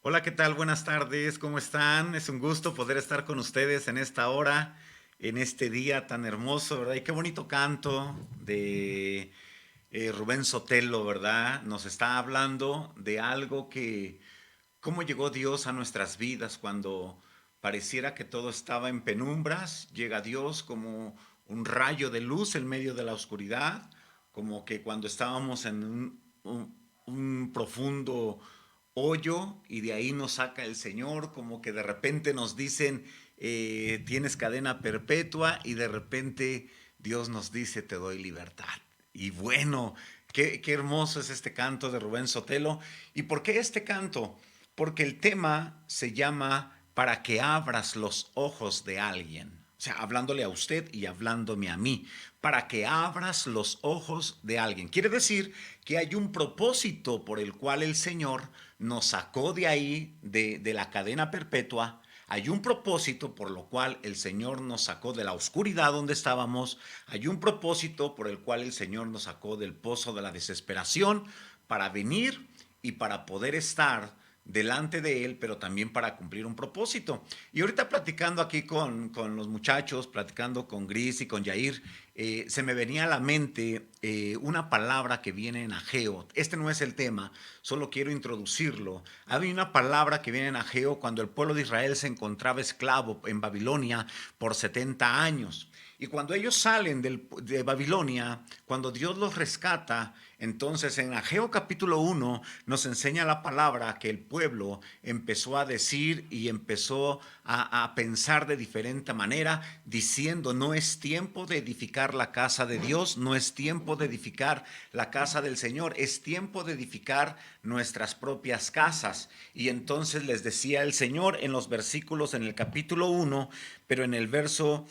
Hola, ¿qué tal? Buenas tardes, ¿cómo están? Es un gusto poder estar con ustedes en esta hora, en este día tan hermoso, ¿verdad? Y qué bonito canto de Rubén Sotelo, ¿verdad? Nos está hablando de algo que, cómo llegó Dios a nuestras vidas cuando pareciera que todo estaba en penumbras, llega Dios como un rayo de luz en medio de la oscuridad, como que cuando estábamos en un profundo hoyo y de ahí nos saca el Señor, como que de repente nos dicen, tienes cadena perpetua y de repente Dios nos dice, te doy libertad. Y bueno, qué hermoso es este canto de Rubén Sotelo. ¿Y por qué este canto? Porque el tema se llama Para que abras los ojos de alguien. O sea, hablándole a usted y hablándome a mí. Para que abras los ojos de alguien. Quiere decir que hay un propósito por el cual el Señor nos sacó de ahí, de la cadena perpetua. Hay un propósito por lo cual el Señor nos sacó de la oscuridad donde estábamos. Hay un propósito por el cual el Señor nos sacó del pozo de la desesperación para venir y para poder estar delante de Él, pero también para cumplir un propósito. Y ahorita platicando aquí con los muchachos, platicando con Gris y con Yair, se me venía a la mente una palabra que viene en Ageo. Este no es el tema, solo quiero introducirlo. Había una palabra que viene en Ageo cuando el pueblo de Israel se encontraba esclavo en Babilonia por 70 años. Y cuando ellos salen de Babilonia, cuando Dios los rescata, entonces en Ageo capítulo 1 nos enseña la palabra que el pueblo empezó a decir y empezó a pensar de diferente manera, diciendo, no es tiempo de edificar la casa de Dios, no es tiempo de edificar la casa del Señor, es tiempo de edificar nuestras propias casas. Y entonces les decía el Señor en los versículos en el capítulo 1, pero en el verso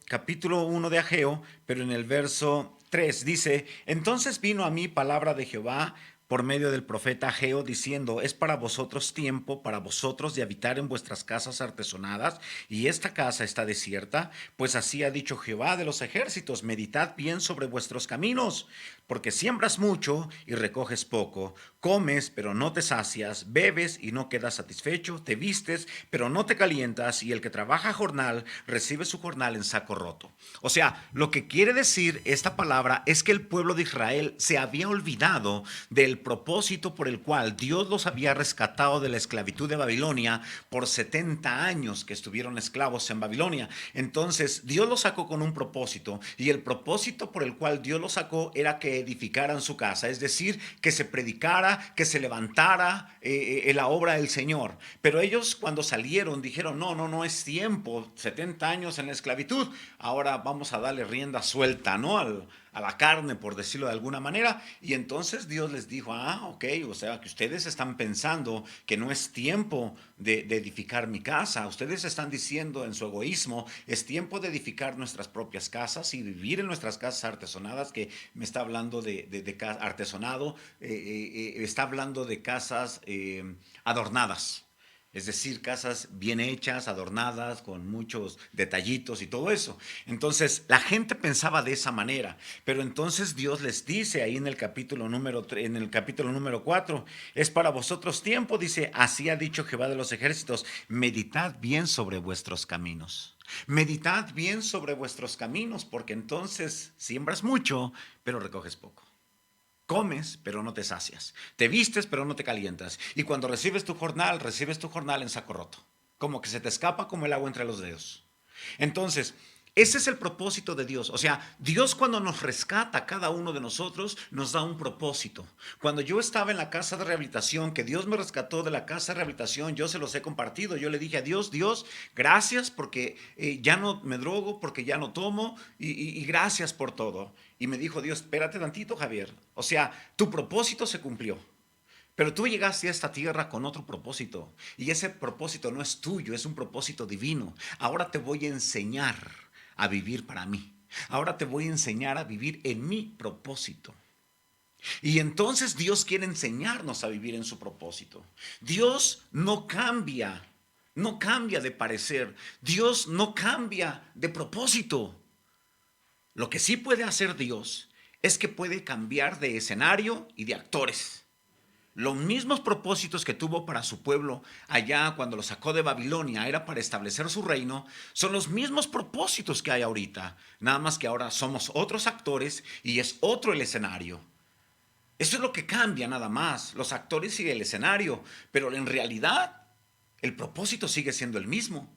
capítulo 1 de Ageo, pero en el verso 3 dice, entonces vino a mí palabra de Jehová por medio del profeta Ageo, diciendo, es para vosotros tiempo, para vosotros de habitar en vuestras casas artesonadas, y esta casa está desierta, pues así ha dicho Jehová de los ejércitos, meditad bien sobre vuestros caminos, porque siembras mucho y recoges poco, comes pero no te sacias, bebes y no quedas satisfecho, te vistes pero no te calientas, y el que trabaja jornal recibe su jornal en saco roto. O sea, lo que quiere decir esta palabra es que el pueblo de Israel se había olvidado del propósito por el cual Dios los había rescatado de la esclavitud de Babilonia por 70 años que estuvieron esclavos en Babilonia. Entonces Dios los sacó con un propósito, y el propósito por el cual Dios los sacó era que edificaran su casa, es decir, que se predicara, que se levantara la obra del Señor. Pero ellos cuando salieron dijeron, no, no, no es tiempo, 70 años en la esclavitud, ahora vamos a darle rienda suelta, ¿no? A la carne, por decirlo de alguna manera. Y entonces Dios les dijo, ok, o sea, que ustedes están pensando que no es tiempo de edificar mi casa. Ustedes están diciendo en su egoísmo, es tiempo de edificar nuestras propias casas y vivir en nuestras casas artesonadas, que me está hablando de artesonado, está hablando de casas adornadas. Es decir, casas bien hechas, adornadas, con muchos detallitos y todo eso. Entonces, la gente pensaba de esa manera. Pero entonces Dios les dice ahí en el capítulo número 3, en el capítulo número 4, es para vosotros tiempo, dice, así ha dicho Jehová de los ejércitos, meditad bien sobre vuestros caminos. Meditad bien sobre vuestros caminos, porque entonces siembras mucho, pero recoges poco. Comes, pero no te sacias. Te vistes, pero no te calientas. Y cuando recibes tu jornal en saco roto. Como que se te escapa como el agua entre los dedos. Entonces, ese es el propósito de Dios. O sea, Dios cuando nos rescata a cada uno de nosotros, nos da un propósito. Cuando yo estaba en la casa de rehabilitación, que Dios me rescató de la casa de rehabilitación, yo se los he compartido. Yo le dije a Dios, Dios, gracias porque ya no me drogo, porque ya no tomo, y gracias por todo. Y me dijo Dios, espérate tantito, Javier. O sea, tu propósito se cumplió. Pero tú llegaste a esta tierra con otro propósito. Y ese propósito no es tuyo, es un propósito divino. Ahora te voy a enseñar a vivir para mí. Ahora te voy a enseñar a vivir en mi propósito. Y entonces Dios quiere enseñarnos a vivir en su propósito. Dios no cambia, no cambia de parecer. Dios no cambia de propósito. Lo que sí puede hacer Dios es que puede cambiar de escenario y de actores. Los mismos propósitos que tuvo para su pueblo allá cuando lo sacó de Babilonia era para establecer su reino, son los mismos propósitos que hay ahorita, nada más que ahora somos otros actores y es otro el escenario. Eso es lo que cambia nada más, los actores y el escenario, pero en realidad el propósito sigue siendo el mismo.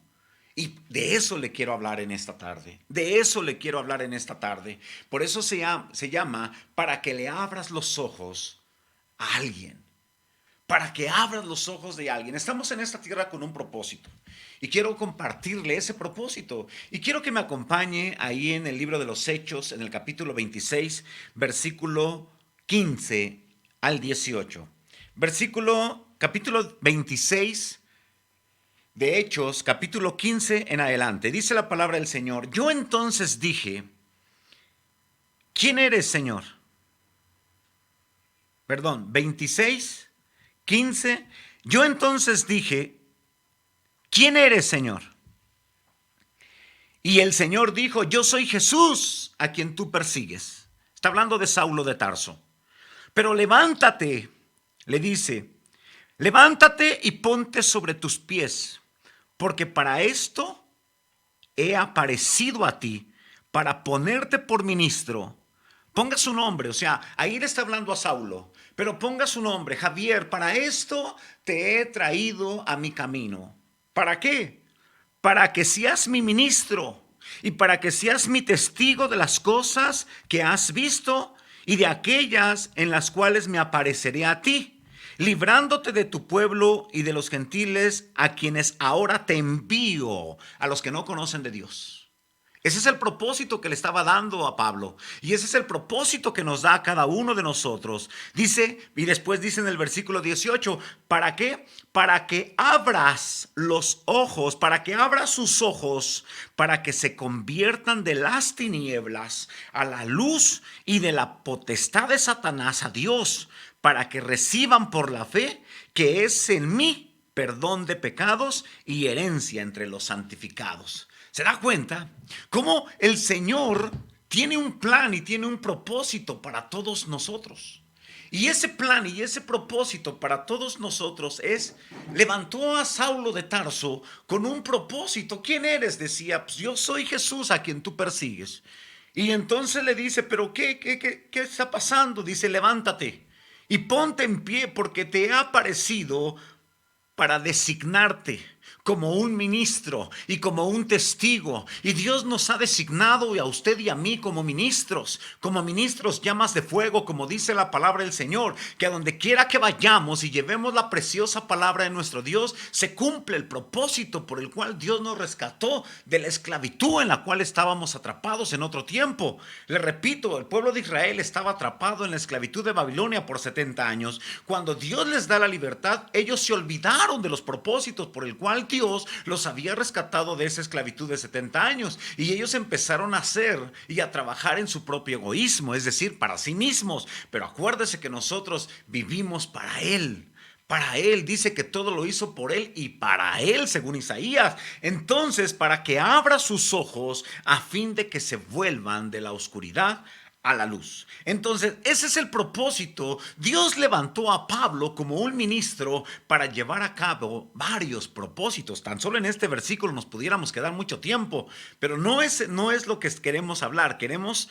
Y de eso le quiero hablar en esta tarde. De eso le quiero hablar en esta tarde. Por eso se llama para que le abras los ojos a alguien. Para que abras los ojos de alguien. Estamos en esta tierra con un propósito. Y quiero compartirle ese propósito. Y quiero que me acompañe ahí en el libro de los Hechos, en el capítulo 26, versículo 15 al 18. Capítulo 26 de Hechos, capítulo 15 en adelante. Dice la palabra del Señor: yo entonces dije, ¿quién eres, Señor? Perdón, 26, 15. Yo entonces dije, ¿quién eres, Señor? Y el Señor dijo, yo soy Jesús, a quien tú persigues. Está hablando de Saulo de Tarso. Pero levántate, le dice, levántate y ponte sobre tus pies, porque para esto he aparecido a ti, para ponerte por ministro. Ponga su nombre, o sea, ahí le está hablando a Saulo, pero ponga su nombre, Javier, para esto te he traído a mi camino. ¿Para qué? Para que seas mi ministro y para que seas mi testigo de las cosas que has visto y de aquellas en las cuales me apareceré a ti, librándote de tu pueblo y de los gentiles a quienes ahora te envío, a los que no conocen de Dios. Ese es el propósito que le estaba dando a Pablo. Y ese es el propósito que nos da a cada uno de nosotros. Dice, y después dice en el versículo 18, ¿para qué? Para que abras los ojos, para que abras sus ojos, para que se conviertan de las tinieblas a la luz y de la potestad de Satanás a Dios, para que reciban por la fe que es en mí perdón de pecados y herencia entre los santificados. ¿Se da cuenta cómo el Señor tiene un plan y tiene un propósito para todos nosotros? Y ese plan y ese propósito para todos nosotros es, levantó a Saulo de Tarso con un propósito. ¿Quién eres? Decía, pues yo soy Jesús a quien tú persigues. Y entonces le dice, ¿pero qué está pasando? Dice, levántate y ponte en pie porque te ha aparecido para designarte como un ministro y como un testigo. Y Dios nos ha designado a usted y a mí como ministros llamas de fuego, como dice la palabra del Señor, que a donde quiera que vayamos y llevemos la preciosa palabra de nuestro Dios, se cumple el propósito por el cual Dios nos rescató de la esclavitud en la cual estábamos atrapados en otro tiempo. Le repito, el pueblo de Israel estaba atrapado en la esclavitud de Babilonia por 70 años. Cuando Dios les da la libertad, ellos se olvidaron de los propósitos por el cual Dios los había rescatado de esa esclavitud de 70 años y ellos empezaron a hacer y a trabajar en su propio egoísmo, es decir, para sí mismos. Pero acuérdese que nosotros vivimos para Él. Para Él, dice que todo lo hizo por Él y para Él, según Isaías. Entonces, para que abra sus ojos a fin de que se vuelvan de la oscuridad a la luz. Entonces, ese es el propósito. Dios levantó a Pablo como un ministro para llevar a cabo varios propósitos. Tan solo en este versículo nos pudiéramos quedar mucho tiempo, pero no es lo que queremos hablar. Queremos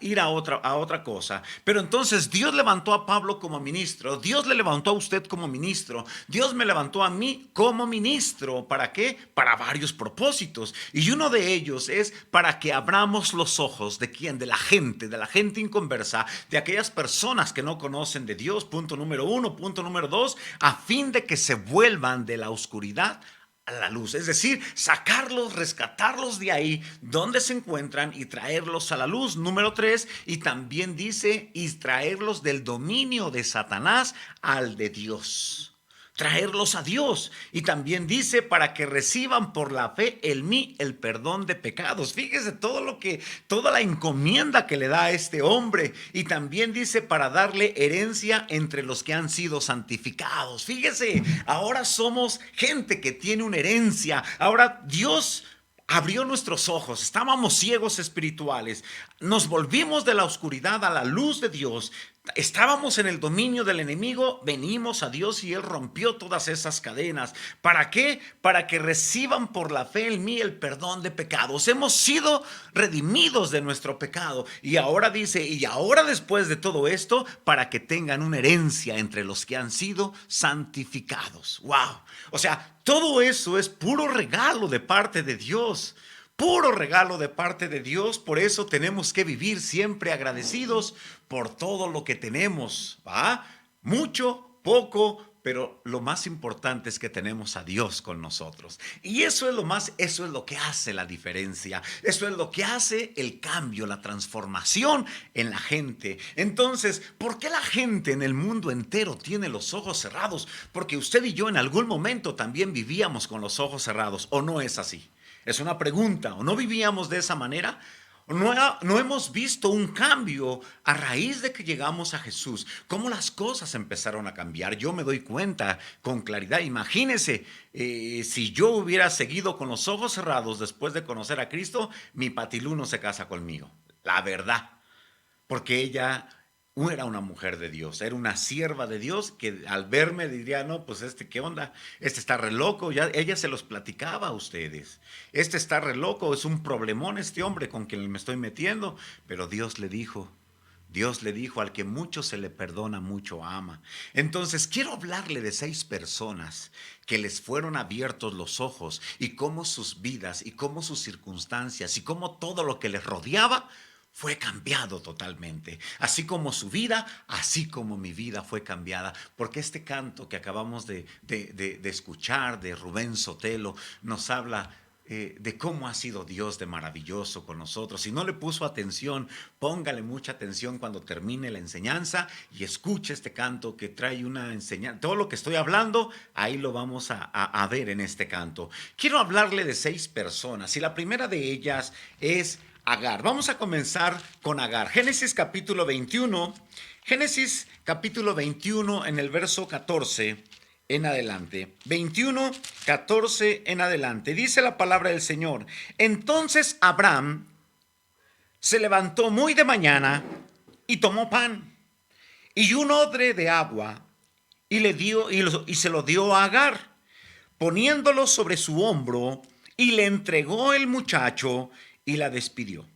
ir a otra cosa. Pero entonces Dios levantó a Pablo como ministro. Dios le levantó a usted como ministro. Dios me levantó a mí como ministro. ¿Para qué? Para varios propósitos. Y uno de ellos es para que abramos los ojos de quién, de la gente inconversa, de aquellas personas que no conocen de Dios, punto número 1. Punto número 2, a fin de que se vuelvan de la oscuridad a la luz, es decir, sacarlos, rescatarlos de ahí donde se encuentran y traerlos a la luz. Número 3, y también dice, y traerlos del dominio de Satanás al de Dios. Traerlos a Dios. Y también dice para que reciban por la fe el perdón de pecados. Fíjese toda la encomienda que le da a este hombre. Y también dice para darle herencia entre los que han sido santificados. Fíjese, ahora somos gente que tiene una herencia. Ahora Dios abrió nuestros ojos, estábamos ciegos espirituales, nos volvimos de la oscuridad a la luz de Dios. Estábamos en el dominio del enemigo, venimos a Dios y Él rompió todas esas cadenas. ¿Para qué? Para que reciban por la fe en mí el perdón de pecados. Hemos sido redimidos de nuestro pecado. Y ahora dice, y ahora después de todo esto, para que tengan una herencia entre los que han sido santificados. ¡Wow! O sea, todo eso es puro regalo de parte de Dios. Puro regalo de parte de Dios, por eso tenemos que vivir siempre agradecidos por todo lo que tenemos, ¿va? Mucho, poco, pero lo más importante es que tenemos a Dios con nosotros. Y eso es lo que hace la diferencia. Eso es lo que hace el cambio, la transformación en la gente. Entonces, ¿por qué la gente en el mundo entero tiene los ojos cerrados? Porque usted y yo en algún momento también vivíamos con los ojos cerrados, ¿o no es así? Es una pregunta. ¿O no vivíamos de esa manera? No hemos visto un cambio a raíz de que llegamos a Jesús. ¿Cómo las cosas empezaron a cambiar? Yo me doy cuenta con claridad. Imagínese, si yo hubiera seguido con los ojos cerrados después de conocer a Cristo, mi patilú no se casa conmigo. La verdad. Porque ella era una mujer de Dios, era una sierva de Dios que al verme diría, no, pues ¿qué onda? Este está re loco, ya ella se los platicaba a ustedes. Este está re loco, es un problemón este hombre con quien me estoy metiendo, pero Dios le dijo, al que mucho se le perdona, mucho ama. Entonces, quiero hablarle de 6 personas que les fueron abiertos los ojos y cómo sus vidas y cómo sus circunstancias y cómo todo lo que les rodeaba fue cambiado totalmente. Así como su vida, así como mi vida fue cambiada. Porque este canto que acabamos de escuchar de Rubén Sotelo nos habla de cómo ha sido Dios de maravilloso con nosotros. Si no le puso atención, póngale mucha atención cuando termine la enseñanza y escuche este canto que trae una enseñanza. Todo lo que estoy hablando, ahí lo vamos a ver en este canto. Quiero hablarle de 6 personas y la primera de ellas es Agar. Vamos a comenzar con Agar. Génesis capítulo 21. Génesis capítulo 21 en el verso 14 en adelante. 21, 14 en adelante. Dice la palabra del Señor. Entonces Abraham se levantó muy de mañana y tomó pan y un odre de agua y le dio y se lo dio a Agar, poniéndolo sobre su hombro, y le entregó el muchacho y la despidió.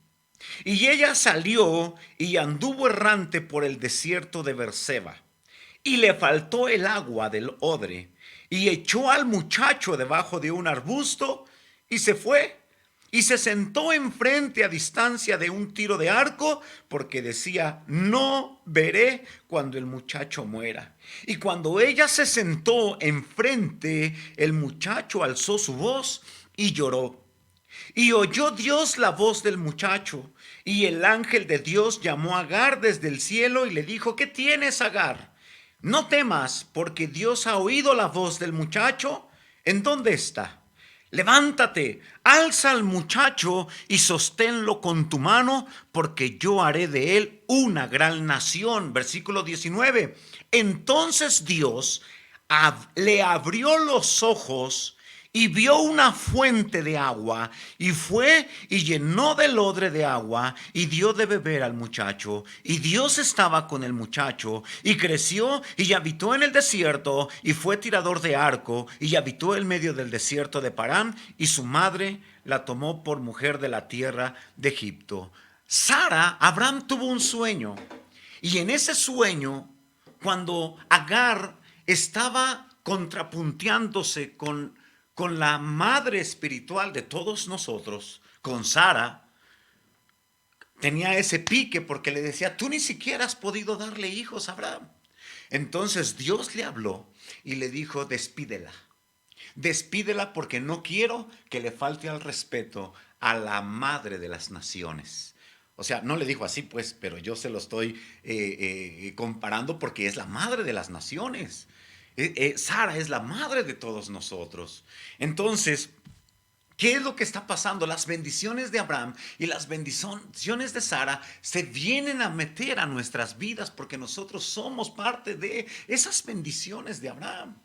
Y ella salió y anduvo errante por el desierto de Berseba. Y le faltó el agua del odre, y echó al muchacho debajo de un arbusto, y se fue, y se sentó enfrente a distancia de un tiro de arco, porque decía, no veré cuando el muchacho muera. Y cuando ella se sentó enfrente, el muchacho alzó su voz y lloró. Y oyó Dios la voz del muchacho, y el ángel de Dios llamó a Agar desde el cielo y le dijo, ¿qué tienes, Agar? No temas, porque Dios ha oído la voz del muchacho. ¿En dónde está? Levántate, alza al muchacho y sosténlo con tu mano, porque yo haré de él una gran nación. Versículo 19. Entonces Dios le abrió los ojos y vio una fuente de agua, y fue y llenó del odre de agua y dio de beber al muchacho. Y Dios estaba con el muchacho, y creció y habitó en el desierto, y fue tirador de arco, y habitó en medio del desierto de Parán, y su madre la tomó por mujer de la tierra de Egipto. Abraham tuvo un sueño, y en ese sueño, cuando Agar estaba contrapunteándose con la madre espiritual de todos nosotros, con Sara, tenía ese pique porque le decía, tú ni siquiera has podido darle hijos a Abraham. Entonces Dios le habló y le dijo, despídela porque no quiero que le falte al respeto a la madre de las naciones. O sea, no le dijo así pues, pero yo se lo estoy comparando porque es la madre de las naciones. Sara es la madre de todos nosotros. Entonces, ¿qué es lo que está pasando? Las bendiciones de Abraham y las bendiciones de Sara se vienen a meter a nuestras vidas porque nosotros somos parte de esas bendiciones de Abraham.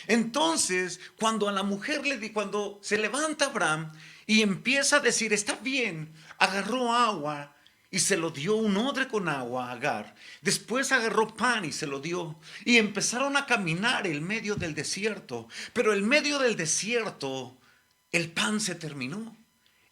Entonces, cuando a la mujer cuando se levanta Abraham y empieza a decir, está bien, agarró agua y se lo dio un odre con agua a Agar. Después agarró pan y se lo dio. Y empezaron a caminar en medio del desierto. Pero en medio del desierto el pan se terminó.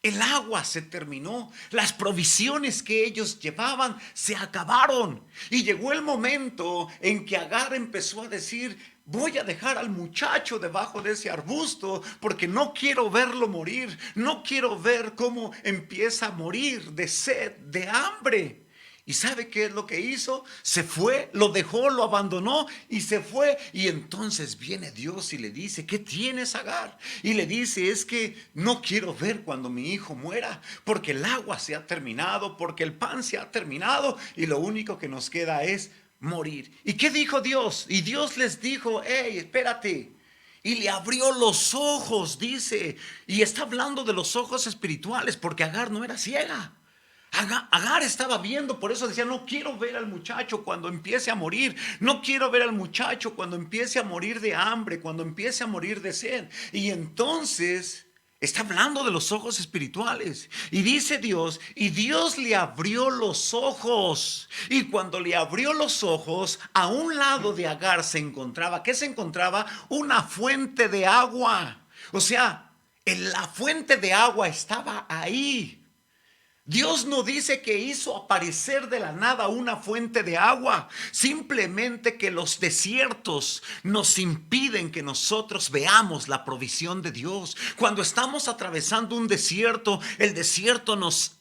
El agua se terminó, las provisiones que ellos llevaban se acabaron. Y llegó el momento en que Agar empezó a decir: voy a dejar al muchacho debajo de ese arbusto porque no quiero verlo morir. No quiero ver cómo empieza a morir de sed, de hambre. ¿Y sabe qué es lo que hizo? Se fue, lo dejó, lo abandonó y se fue. Y entonces viene Dios y le dice: ¿qué tienes, Agar? Y le dice: es que no quiero ver cuando mi hijo muera, porque el agua se ha terminado, porque el pan se ha terminado y lo único que nos queda es morir. ¿Y qué dijo Dios? Y Dios les dijo: hey, espérate. Y le abrió los ojos, dice. Y está hablando de los ojos espirituales, porque Agar no era ciega. Agar estaba viendo, por eso decía: no quiero ver al muchacho cuando empiece a morir, no quiero ver al muchacho cuando empiece a morir de hambre, cuando empiece a morir de sed. Y entonces está hablando de los ojos espirituales. Y dice Dios: y Dios le abrió los ojos. Y cuando le abrió los ojos, a un lado de Agar se encontraba, ¿qué se encontraba? Una fuente de agua. O sea, la fuente de agua estaba ahí. Dios no dice que hizo aparecer de la nada una fuente de agua, simplemente que los desiertos nos impiden que nosotros veamos la provisión de Dios. Cuando estamos atravesando un desierto, el desierto nos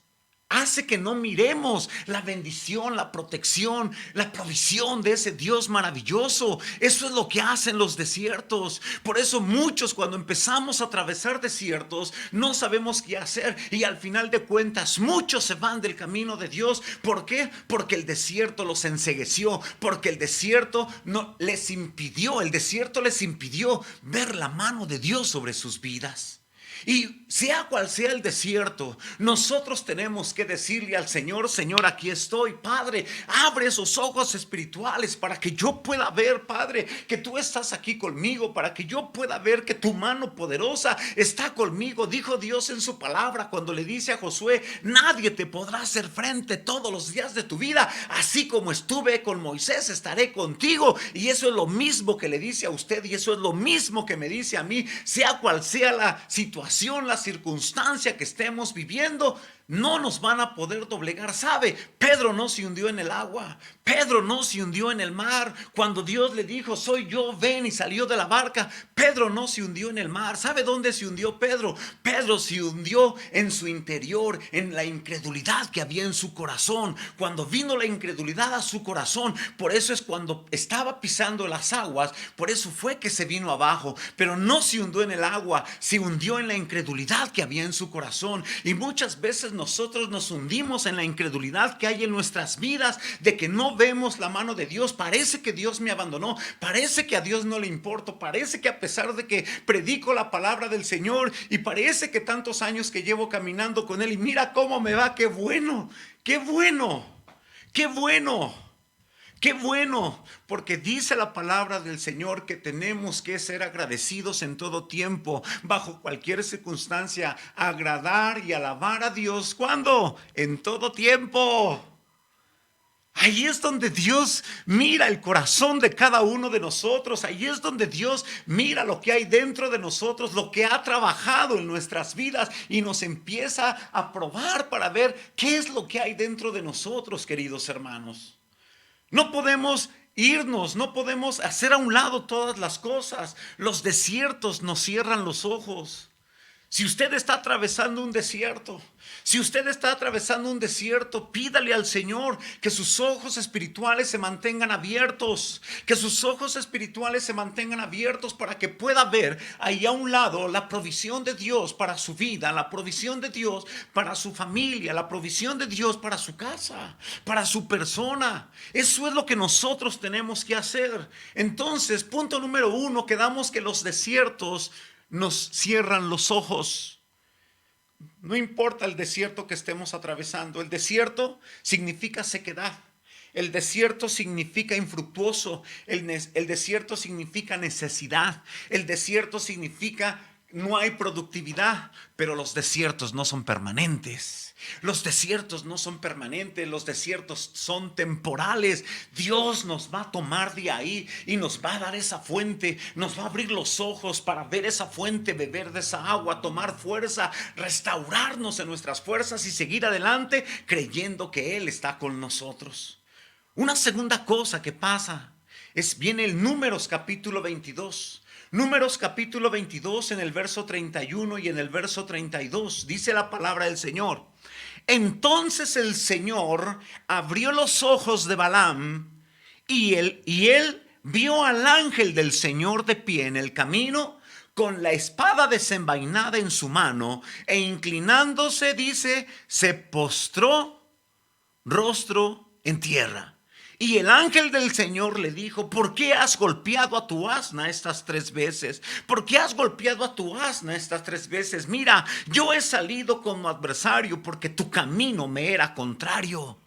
hace que no miremos la bendición, la protección, la provisión de ese Dios maravilloso. Eso es lo que hacen los desiertos. Por eso muchos, cuando empezamos a atravesar desiertos, no sabemos qué hacer, y al final de cuentas muchos se van del camino de Dios. ¿Por qué? Porque el desierto los encegueció, porque el desierto les impidió ver la mano de Dios sobre sus vidas. Y sea cual sea el desierto, nosotros tenemos que decirle al Señor: Señor, aquí estoy, Padre, abre esos ojos espirituales para que yo pueda ver, Padre, que tú estás aquí conmigo, para que yo pueda ver que tu mano poderosa está conmigo. Dijo Dios en su palabra cuando le dice a Josué: nadie te podrá hacer frente todos los días de tu vida, así como estuve con Moisés, estaré contigo. Y eso es lo mismo que le dice a usted, y eso es lo mismo que me dice a mí. Sea cual sea la situación, la circunstancia que estemos viviendo, no nos van a poder doblegar. ¿Sabe? Pedro no se hundió en el agua. Pedro no se hundió en el mar. Cuando Dios le dijo: soy yo, ven, y salió de la barca, Pedro no se hundió en el mar. ¿Sabe dónde se hundió Pedro? Pedro se hundió en su interior, en la incredulidad que había en su corazón. Cuando vino la incredulidad a su corazón, por eso es cuando estaba pisando las aguas, por eso fue que se vino abajo. Pero no se hundió en el agua, se hundió en la incredulidad que había en su corazón. Y muchas veces nosotros nos hundimos en la incredulidad que hay en nuestras vidas, de que no vemos la mano de Dios. Parece que Dios me abandonó, parece que a Dios no le importo, parece que a pesar de que predico la palabra del Señor, y parece que tantos años que llevo caminando con Él, y mira cómo me va, qué bueno, qué bueno, qué bueno. Qué bueno, porque dice la palabra del Señor que tenemos que ser agradecidos en todo tiempo, bajo cualquier circunstancia, agradar y alabar a Dios. ¿Cuándo? En todo tiempo. Ahí es donde Dios mira el corazón de cada uno de nosotros. Ahí es donde Dios mira lo que hay dentro de nosotros, lo que ha trabajado en nuestras vidas, y nos empieza a probar para ver qué es lo que hay dentro de nosotros, queridos hermanos. No podemos irnos, no podemos hacer a un lado todas las cosas. Los desiertos nos cierran los ojos. Si usted está atravesando un desierto, pídale al Señor que sus ojos espirituales se mantengan abiertos, para que pueda ver ahí a un lado la provisión de Dios para su vida, la provisión de Dios para su familia, la provisión de Dios para su casa, para su persona. Eso es lo que nosotros tenemos que hacer. Entonces, punto número 1, quedamos que los desiertos nos cierran los ojos. No importa el desierto que estemos atravesando. El desierto significa sequedad. El desierto significa infructuoso. El desierto significa necesidad. El desierto significa no hay productividad, pero los desiertos no son permanentes. Los desiertos no son permanentes, los desiertos son temporales. Dios nos va a tomar de ahí y nos va a dar esa fuente, nos va a abrir los ojos para ver esa fuente, beber de esa agua, tomar fuerza, restaurarnos en nuestras fuerzas y seguir adelante creyendo que Él está con nosotros. Una segunda cosa que pasa viene el Números capítulo 22. Números capítulo 22 en el verso 31 y en el verso 32 dice la palabra del Señor. Entonces el Señor abrió los ojos de Balaam y él vio al ángel del Señor de pie en el camino con la espada desenvainada en su mano e inclinándose, dice, se postró rostro en tierra. Y el ángel del Señor le dijo, ¿por qué has golpeado a tu asna estas 3 veces? ¿Por qué has golpeado a tu asna estas 3 veces? Mira, yo he salido como adversario porque tu camino me era contrario.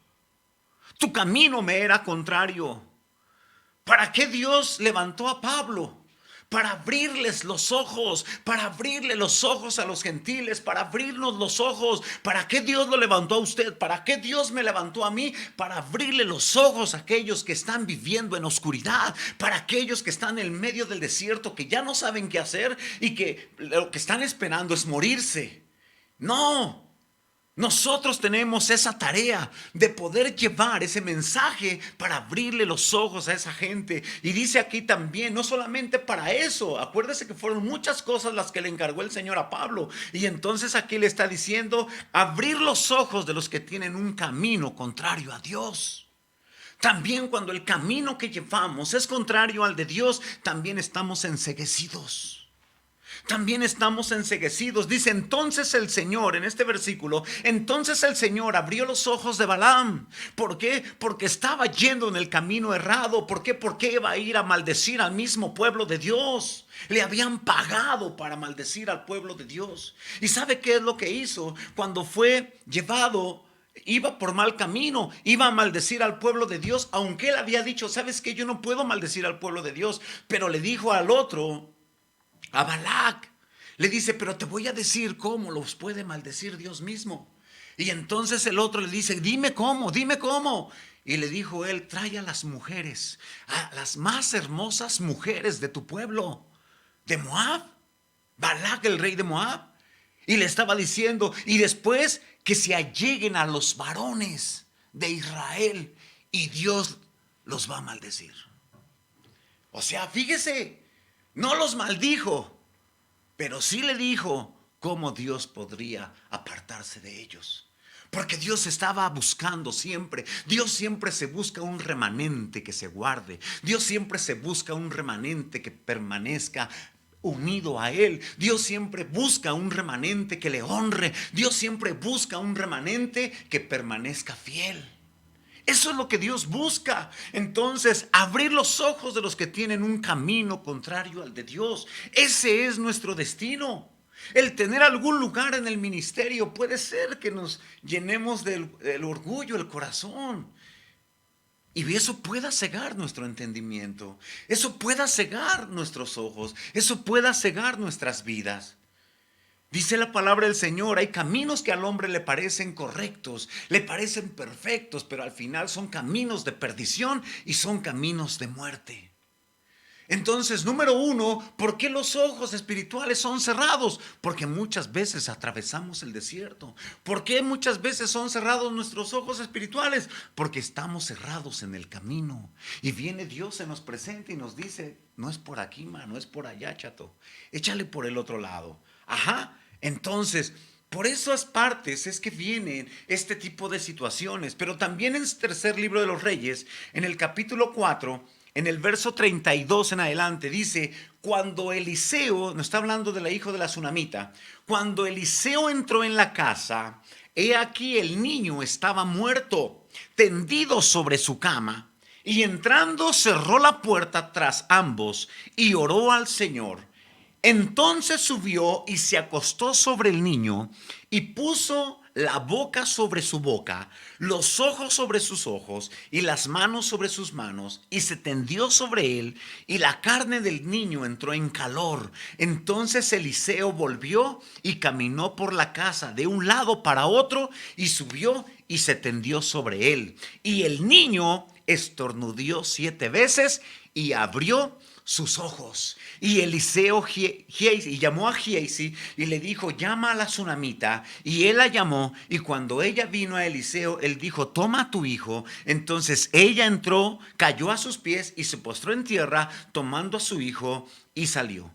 Tu camino me era contrario. ¿Para qué Dios levantó a Pablo? Para abrirles los ojos, para abrirle los ojos a los gentiles, para abrirnos los ojos. ¿Para qué Dios lo levantó a usted? ¿Para qué Dios me levantó a mí? Para abrirle los ojos a aquellos que están viviendo en oscuridad, para aquellos que están en medio del desierto, que ya no saben qué hacer y que lo que están esperando es morirse. No. Nosotros tenemos esa tarea de poder llevar ese mensaje para abrirle los ojos a esa gente. Y dice aquí también, no solamente para eso, acuérdese que fueron muchas cosas las que le encargó el Señor a Pablo. Y entonces aquí le está diciendo, abrir los ojos de los que tienen un camino contrario a Dios. También cuando el camino que llevamos es contrario al de Dios, también estamos enceguecidos. También estamos enceguecidos. Dice entonces el Señor, en este versículo, entonces el Señor abrió los ojos de Balaam. ¿Por qué? Porque estaba yendo en el camino errado. ¿Por qué? Porque iba a ir a maldecir al mismo pueblo de Dios. Le habían pagado para maldecir al pueblo de Dios. ¿Y sabe qué es lo que hizo? Cuando fue llevado, iba por mal camino, iba a maldecir al pueblo de Dios, aunque él había dicho, ¿sabes qué? Yo no puedo maldecir al pueblo de Dios. Pero le dijo al otro, a Balac, le dice, pero te voy a decir cómo los puede maldecir Dios mismo. Y entonces el otro le dice, dime cómo, dime cómo. Y le dijo él, trae a las mujeres, a las más hermosas mujeres de tu pueblo, de Moab, Balac, el rey de Moab. Y le estaba diciendo, y después que se alleguen a los varones de Israel y Dios los va a maldecir. O sea, fíjese, no los maldijo, pero sí le dijo cómo Dios podría apartarse de ellos. Porque Dios estaba buscando siempre. Dios siempre se busca un remanente que se guarde. Dios siempre se busca un remanente que permanezca unido a Él. Dios siempre busca un remanente que le honre. Dios siempre busca un remanente que permanezca fiel. Eso es lo que Dios busca. Entonces, abrir los ojos de los que tienen un camino contrario al de Dios. Ese es nuestro destino. El tener algún lugar en el ministerio puede ser que nos llenemos del orgullo, el corazón. Y eso pueda cegar nuestro entendimiento. Eso pueda cegar nuestros ojos. Eso pueda cegar nuestras vidas. Dice la palabra del Señor, hay caminos que al hombre le parecen correctos, le parecen perfectos, pero al final son caminos de perdición y son caminos de muerte. Entonces, número 1, ¿por qué los ojos espirituales son cerrados? Porque muchas veces atravesamos el desierto. ¿Por qué muchas veces son cerrados nuestros ojos espirituales? Porque estamos cerrados en el camino. Y viene Dios, se nos presenta y nos dice, no es por aquí, no es por allá, chato. Échale por el otro lado. Ajá. Entonces, por esas partes es que vienen este tipo de situaciones. Pero también en el tercer libro de los Reyes, en el capítulo 4, en el verso 32 en adelante, dice, cuando Eliseo, nos está hablando de la hija de la Sunamita, cuando Eliseo entró en la casa, he aquí el niño estaba muerto, tendido sobre su cama, y entrando cerró la puerta tras ambos y oró al Señor. Entonces subió y se acostó sobre el niño y puso la boca sobre su boca, los ojos sobre sus ojos y las manos sobre sus manos, y se tendió sobre él, y la carne del niño entró en calor. Entonces Eliseo volvió y caminó por la casa de un lado para otro, y subió y se tendió sobre él. Y el niño estornudeó 7 veces y abrió sus ojos. Y Eliseo llamó a Giesi y le dijo: llama a la tsunamita. Y él la llamó, y cuando ella vino a Eliseo, él dijo: toma a tu hijo. Entonces ella entró, cayó a sus pies y se postró en tierra, tomando a su hijo, y salió.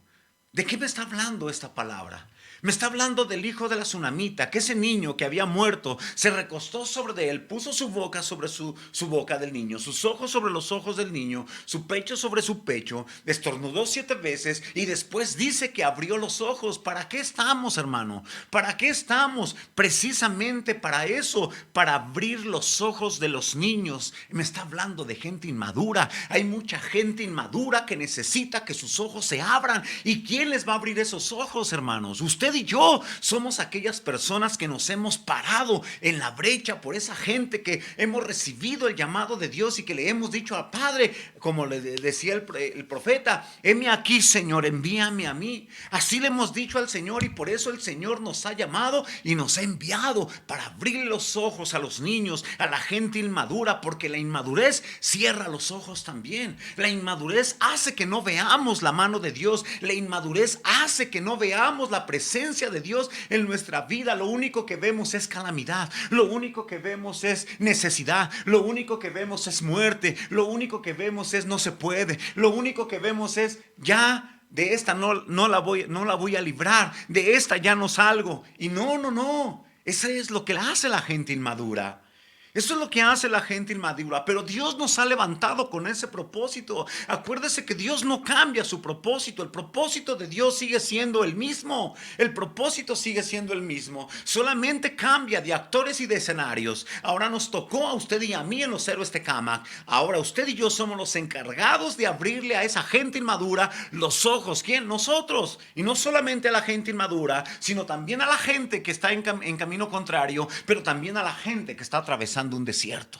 ¿De qué me está hablando esta palabra? Me está hablando del hijo de la tsunamita, que ese niño que había muerto se recostó sobre él, puso su boca sobre su boca del niño, sus ojos sobre los ojos del niño, su pecho sobre su pecho, estornudó 7 veces y después dice que abrió los ojos. ¿Para qué estamos, hermano? ¿Para qué estamos? Precisamente para eso, para abrir los ojos de los niños. Me está hablando de gente inmadura. Hay mucha gente inmadura que necesita que sus ojos se abran. ¿Y quién les va a abrir esos ojos, hermanos? Usted y yo somos aquellas personas que nos hemos parado en la brecha por esa gente que hemos recibido el llamado de Dios y que le hemos dicho al Padre, como le decía el profeta: heme aquí, Señor, envíame a mí. Así le hemos dicho al Señor, y por eso el Señor nos ha llamado y nos ha enviado para abrir los ojos a los niños, a la gente inmadura, porque la inmadurez cierra los ojos también. La inmadurez hace que no veamos la mano de Dios. La inmadurez hace que no veamos la presencia de Dios en nuestra vida. Lo único que vemos es calamidad, lo único que vemos es necesidad, lo único que vemos es muerte, lo único que vemos es no se puede, lo único que vemos es ya de esta no la voy a librar, de esta ya no salgo. Y no, eso es lo que hace la gente inmadura. Eso es lo que hace la gente inmadura, pero Dios nos ha levantado con ese propósito. Acuérdese que Dios no cambia su propósito. El propósito de Dios sigue siendo el mismo. El propósito sigue siendo el mismo. Solamente cambia de actores y de escenarios. Ahora nos tocó a usted y a mí en los Héroes Tecámac. Ahora usted y yo somos los encargados de abrirle a esa gente inmadura los ojos. ¿Quién? Nosotros. Y no solamente a la gente inmadura, sino también a la gente que está en camino contrario, pero también a la gente que está atravesando un desierto.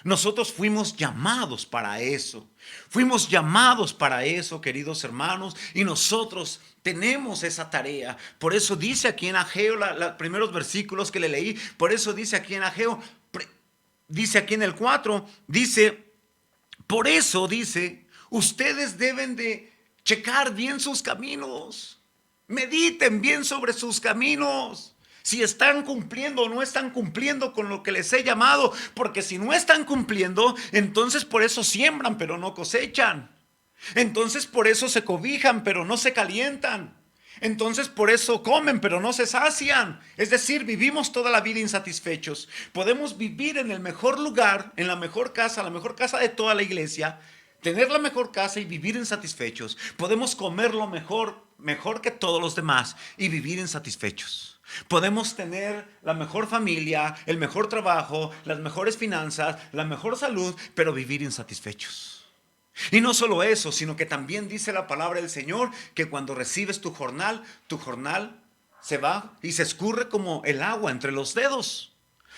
Nosotros fuimos llamados para eso. Fuimos llamados para eso, queridos hermanos, y nosotros tenemos esa tarea. Por eso dice aquí en Ageo, los primeros versículos que le leí, por eso dice aquí en Ageo, dice aquí en el 4, dice, por eso dice, ustedes deben de checar bien sus caminos. Mediten bien sobre sus caminos. Si están cumpliendo o no están cumpliendo con lo que les he llamado. Porque si no están cumpliendo, entonces por eso siembran pero no cosechan. Entonces por eso se cobijan pero no se calientan. Entonces por eso comen pero no se sacian. Es decir, vivimos toda la vida insatisfechos. Podemos vivir en el mejor lugar, en la mejor casa de toda la iglesia, tener la mejor casa y vivir insatisfechos. Podemos comer lo mejor que todos los demás y vivir insatisfechos. Podemos tener la mejor familia, el mejor trabajo, las mejores finanzas, la mejor salud, pero vivir insatisfechos. Y no solo eso, sino que también dice la palabra del Señor que cuando recibes tu jornal se va y se escurre como el agua entre los dedos.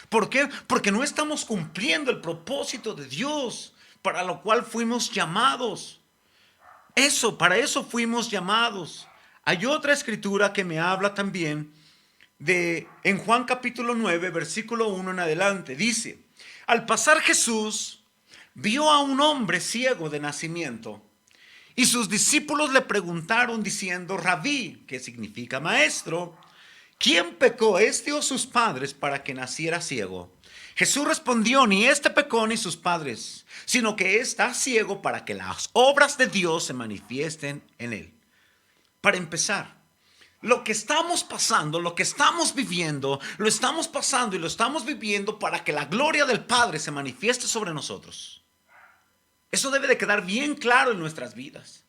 ¿Por qué? Porque no estamos cumpliendo el propósito de Dios para lo cual fuimos llamados. Para eso fuimos llamados. Hay otra escritura que me habla también en Juan capítulo 9, versículo 1 en adelante. Dice: al pasar Jesús vio a un hombre ciego de nacimiento, y sus discípulos le preguntaron diciendo: Rabí, que significa maestro, ¿quién pecó, este o sus padres, para que naciera ciego? Jesús respondió: ni este pecó ni sus padres, sino que está ciego para que las obras de Dios se manifiesten en él. Para empezar, lo que estamos pasando, lo que estamos viviendo, lo estamos pasando y lo estamos viviendo para que la gloria del Padre se manifieste sobre nosotros. Eso debe de quedar bien claro en nuestras vidas.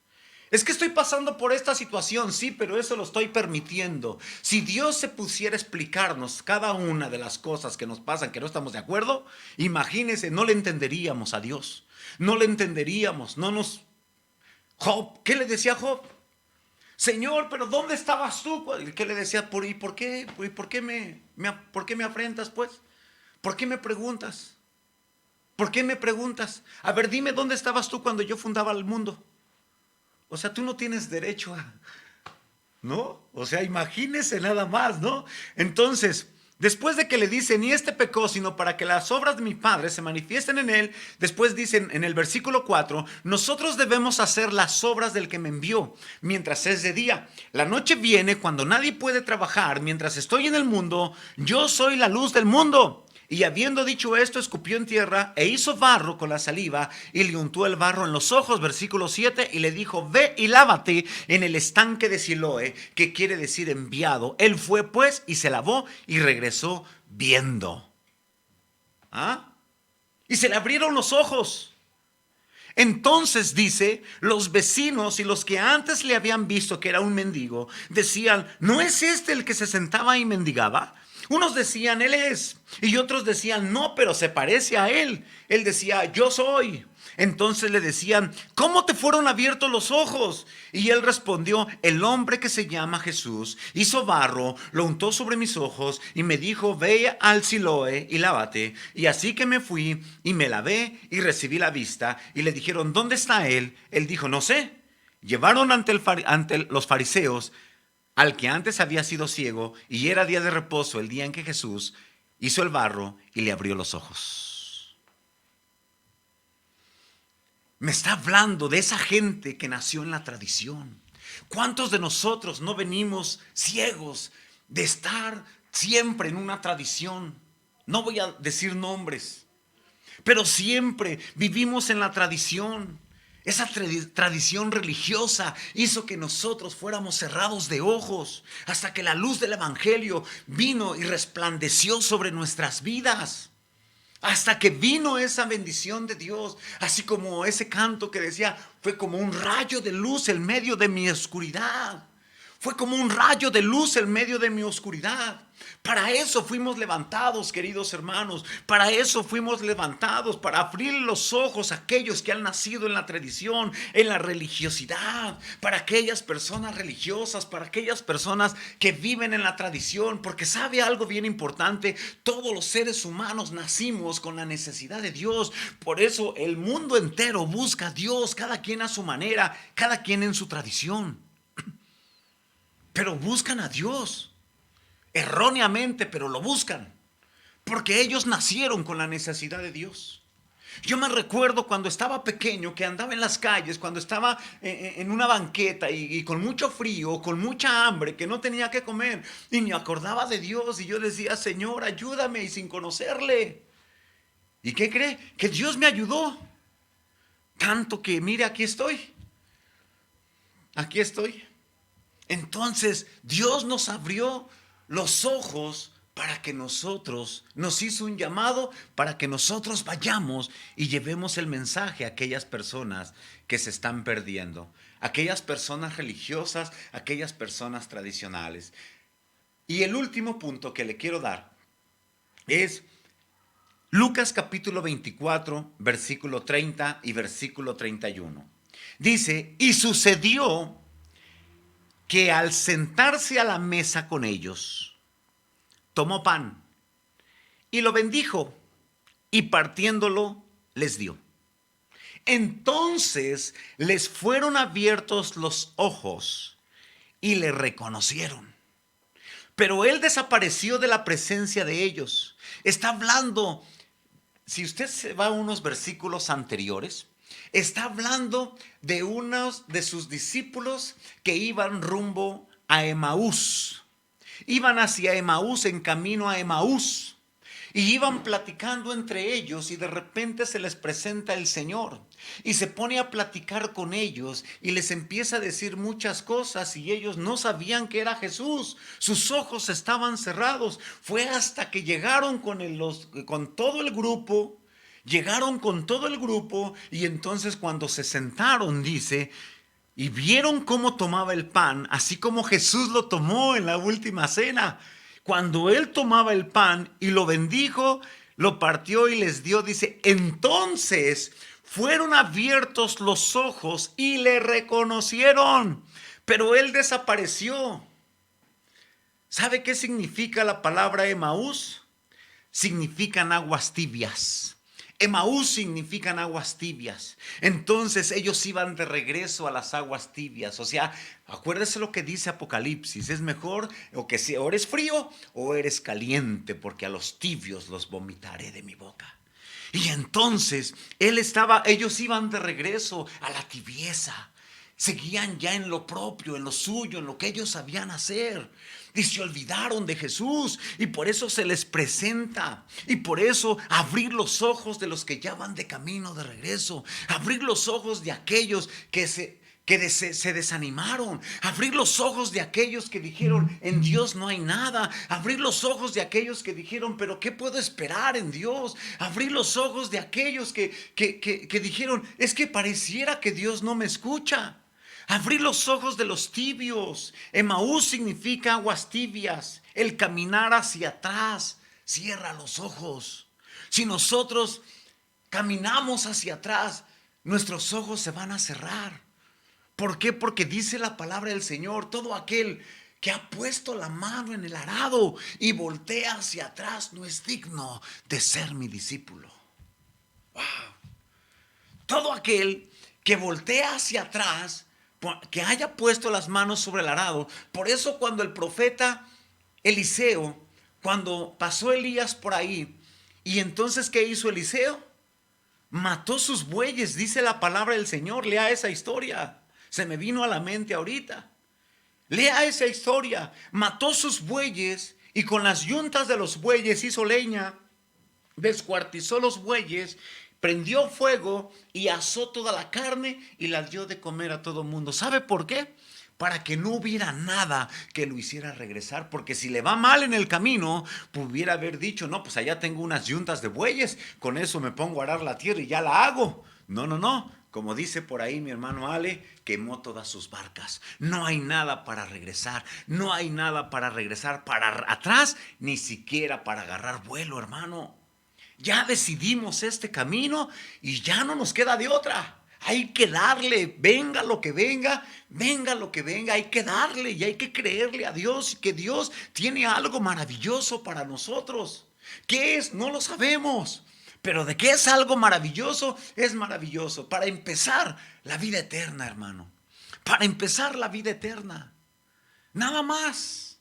Es que estoy pasando por esta situación, sí, pero eso lo estoy permitiendo. Si Dios se pusiera a explicarnos cada una de las cosas que nos pasan, que no estamos de acuerdo, imagínense, no le entenderíamos a Dios. No le entenderíamos, Job, ¿qué le decía Job? Señor, pero ¿dónde estabas tú? Que le decía, ¿y por qué me afrentas, pues? ¿Por qué me preguntas? ¿Por qué me preguntas? A ver, dime dónde estabas tú cuando yo fundaba el mundo. O sea, tú no tienes derecho a, ¿no? O sea, imagínese nada más, ¿no? Entonces, después de que le dice, ni este pecó, sino para que las obras de mi Padre se manifiesten en él, después dicen en el versículo 4, nosotros debemos hacer las obras del que me envió, mientras es de día. La noche viene cuando nadie puede trabajar, mientras estoy en el mundo, yo soy la luz del mundo. Y habiendo dicho esto, escupió en tierra e hizo barro con la saliva y le untó el barro en los ojos, versículo 7, y le dijo, ve y lávate en el estanque de Siloé, que quiere decir enviado. Él fue pues y se lavó y regresó viendo. ¿Ah? Y se le abrieron los ojos. Entonces dice, los vecinos y los que antes le habían visto que era un mendigo, decían, ¿no es este el que se sentaba y mendigaba? Unos decían, él es, y otros decían, no, pero se parece a él. Él decía, yo soy. Entonces le decían, ¿cómo te fueron abiertos los ojos? Y él respondió, el hombre que se llama Jesús hizo barro, lo untó sobre mis ojos y me dijo, ve al Siloé y lávate. Y así que me fui y me lavé y recibí la vista. Y le dijeron, ¿dónde está él? Él dijo, no sé. Llevaron ante los fariseos al que antes había sido ciego, y era día de reposo el día en que Jesús hizo el barro y le abrió los ojos. Me está hablando de esa gente que nació en la tradición. ¿Cuántos de nosotros no venimos ciegos de estar siempre en una tradición? No voy a decir nombres, pero siempre vivimos en la tradición. Esa tradición religiosa hizo que nosotros fuéramos cerrados de ojos hasta que la luz del evangelio vino y resplandeció sobre nuestras vidas. Hasta que vino esa bendición de Dios, así como ese canto que decía, fue como un rayo de luz en medio de mi oscuridad. Fue como un rayo de luz en medio de mi oscuridad. Para eso fuimos levantados, queridos hermanos. Para eso fuimos levantados, para abrir los ojos a aquellos que han nacido en la tradición, en la religiosidad. Para aquellas personas religiosas, para aquellas personas que viven en la tradición. Porque sabe algo bien importante, todos los seres humanos nacimos con la necesidad de Dios. Por eso el mundo entero busca a Dios, cada quien a su manera, cada quien en su tradición. Pero buscan a Dios, erróneamente, pero lo buscan, porque ellos nacieron con la necesidad de Dios. Yo me recuerdo cuando estaba pequeño, que andaba en las calles, cuando estaba en una banqueta y con mucho frío, con mucha hambre, que no tenía que comer, y me acordaba de Dios, y yo decía, Señor, ayúdame, y sin conocerle. ¿Y qué cree? Que Dios me ayudó, tanto que, mire, aquí estoy. Entonces Dios nos abrió los ojos para que nosotros, nos hizo un llamado para que nosotros vayamos y llevemos el mensaje a aquellas personas que se están perdiendo, aquellas personas religiosas, aquellas personas tradicionales. Y el último punto que le quiero dar es Lucas capítulo 24, versículo 30 y versículo 31. Dice, y sucedió que al sentarse a la mesa con ellos, tomó pan y lo bendijo y partiéndolo les dio. Entonces les fueron abiertos los ojos y le reconocieron. Pero él desapareció de la presencia de ellos. Está hablando, si usted se va a unos versículos anteriores, está hablando de unos de sus discípulos que iban rumbo a Emaús. Iban hacia Emaús, en camino a Emaús. Y iban platicando entre ellos y de repente se les presenta el Señor. Y se pone a platicar con ellos y les empieza a decir muchas cosas y ellos no sabían que era Jesús. Sus ojos estaban cerrados. Fue hasta que llegaron con todo el grupo. Llegaron con todo el grupo y entonces cuando se sentaron, dice, y vieron cómo tomaba el pan, así como Jesús lo tomó en la última cena. Cuando él tomaba el pan y lo bendijo, lo partió y les dio, dice, entonces fueron abiertos los ojos y le reconocieron. pero él desapareció. ¿Sabe qué significa la palabra Emaús? Significan aguas tibias. Emaús significan aguas tibias. Entonces ellos iban de regreso a las aguas tibias. O sea, acuérdese lo que dice Apocalipsis. Es mejor o eres frío o eres caliente, porque a los tibios los vomitaré de mi boca. Y entonces ellos iban de regreso a la tibieza. Seguían ya en lo propio, en lo suyo, en lo que ellos sabían hacer. Y se olvidaron de Jesús. Y por eso se les presenta. Y por eso abrir los ojos de los que ya van de camino de regreso. Abrir los ojos de aquellos que se desanimaron. Abrir los ojos de aquellos que dijeron, en Dios no hay nada. Abrir los ojos de aquellos que dijeron, pero ¿qué puedo esperar en Dios? Abrir los ojos de aquellos que dijeron, es que pareciera que Dios no me escucha. Abrir los ojos de los tibios. Emaús significa aguas tibias. El caminar hacia atrás. Cierra los ojos. Si nosotros caminamos hacia atrás, nuestros ojos se van a cerrar. ¿Por qué? Porque dice la palabra del Señor, todo aquel que ha puesto la mano en el arado y voltea hacia atrás no es digno de ser mi discípulo. Wow. Todo aquel que voltea hacia atrás, que haya puesto las manos sobre el arado. Por eso cuando el profeta Eliseo, cuando pasó Elías por ahí, y entonces ¿qué hizo Eliseo? Mató sus bueyes, dice la palabra del Señor. Lea esa historia. Se me vino a la mente ahorita. Lea esa historia. Mató sus bueyes y con las yuntas de los bueyes hizo leña, descuartizó los bueyes, prendió fuego y asó toda la carne y la dio de comer a todo mundo. ¿Sabe por qué? Para que no hubiera nada que lo hiciera regresar, porque si le va mal en el camino, pudiera haber dicho, no, pues allá tengo unas yuntas de bueyes, con eso me pongo a arar la tierra y ya la hago. No, como dice por ahí mi hermano Ale, quemó todas sus barcas. No hay nada para regresar, no hay nada para regresar para atrás, ni siquiera para agarrar vuelo, hermano. Ya decidimos este camino y ya no nos queda de otra. Hay que darle, venga lo que venga, hay que darle y hay que creerle a Dios, que Dios tiene algo maravilloso para nosotros. ¿Qué es? No lo sabemos, pero de qué es algo maravilloso, es maravilloso. Para empezar, la vida eterna, hermano. Para empezar la vida eterna. Nada más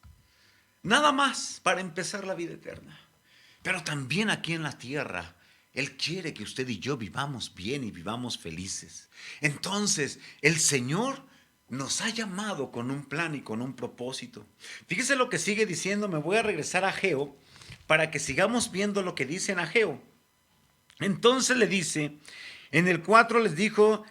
para empezar la vida eterna. Pero también aquí en la tierra, Él quiere que usted y yo vivamos bien y vivamos felices. Entonces, el Señor nos ha llamado con un plan y con un propósito. Fíjese lo que sigue diciendo. Me voy a regresar a Ageo para que sigamos viendo lo que dice en Ageo. Entonces le dice, en el 4 les dijo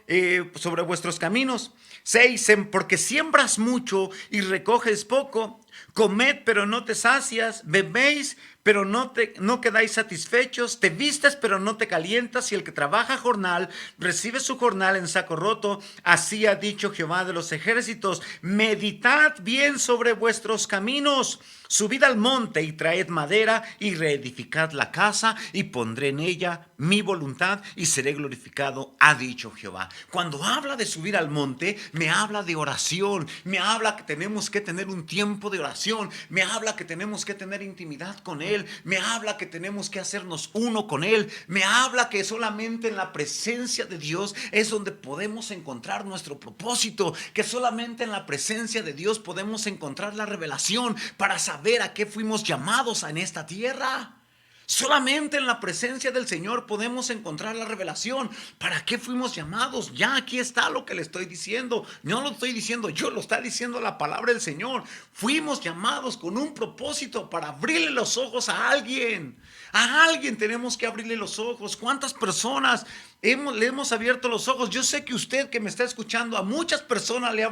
sobre vuestros caminos. 6, porque siembras mucho y recoges poco. Comed, pero no te sacias. Bebéis, pero no quedáis satisfechos. Te vistes, pero no te calientas. Y el que trabaja jornal, recibe su jornal en saco roto. Así ha dicho Jehová de los ejércitos. Meditad bien sobre vuestros caminos. Subid al monte y traed madera y reedificad la casa y pondré en ella mi voluntad y seré glorificado, ha dicho Jehová. Cuando habla de subir al monte, me habla de oración, me habla que tenemos que tener un tiempo de oración, me habla que tenemos que tener intimidad con Él, me habla que tenemos que hacernos uno con Él, me habla que solamente en la presencia de Dios es donde podemos encontrar nuestro propósito, que solamente en la presencia de Dios podemos encontrar la revelación para saber a qué fuimos llamados en esta tierra. Solamente en la presencia del Señor podemos encontrar la revelación. ¿Para qué fuimos llamados? Ya aquí está lo que le estoy diciendo. No lo estoy diciendo yo, lo está diciendo la palabra del Señor. Fuimos llamados con un propósito para abrirle los ojos a alguien. A alguien tenemos que abrirle los ojos. ¿Cuántas personas le hemos abierto los ojos? Yo sé que usted que me está escuchando, a muchas personas le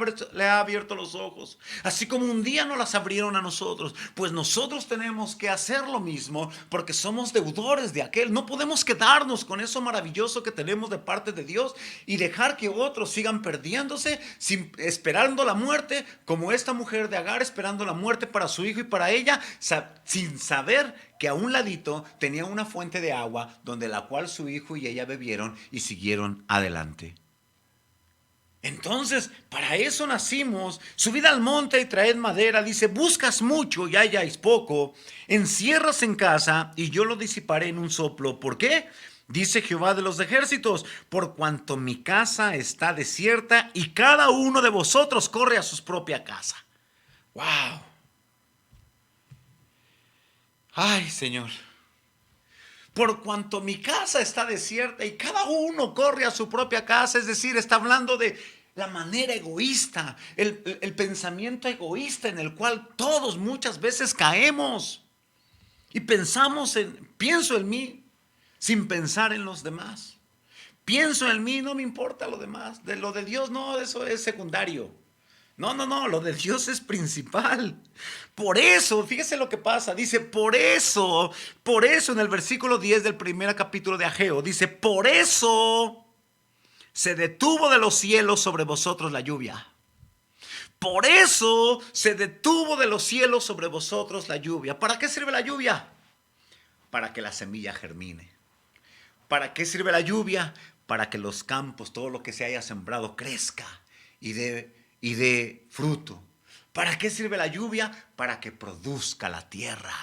ha abierto los ojos. Así como un día nos las abrieron a nosotros. Pues nosotros tenemos que hacer lo mismo porque somos deudores de aquel. No podemos quedarnos con eso maravilloso que tenemos de parte de Dios y dejar que otros sigan perdiéndose esperando la muerte, como esta mujer de Agar esperando la muerte para su hijo y para ella, sin saber que a un ladito tenía una fuente de agua donde la cual su hijo y ella bebieron y siguieron adelante. Entonces, para eso nacimos. Subid al monte y traed madera. Dice, buscas mucho y halláis poco. Encierras en casa y yo lo disiparé en un soplo. ¿Por qué? Dice Jehová de los ejércitos, por cuanto mi casa está desierta y cada uno de vosotros corre a su propia casa. ¡Wow! ¡Ay, Señor! Por cuanto mi casa está desierta y cada uno corre a su propia casa, es decir, está hablando de la manera egoísta, el pensamiento egoísta en el cual todos muchas veces caemos y pienso en mí sin pensar en los demás. Pienso en mí, no me importa lo demás. De lo de Dios, no, eso es secundario. No, lo de Dios es principal. Por eso, fíjese lo que pasa. Dice, por eso en el versículo 10 del primer capítulo de Ageo, dice, por eso se detuvo de los cielos sobre vosotros la lluvia. Por eso se detuvo de los cielos sobre vosotros la lluvia. ¿Para qué sirve la lluvia? Para que la semilla germine. ¿Para qué sirve la lluvia? Para que los campos, todo lo que se haya sembrado, crezca y dé fruto. ¿Para qué sirve la lluvia? Para que produzca la tierra.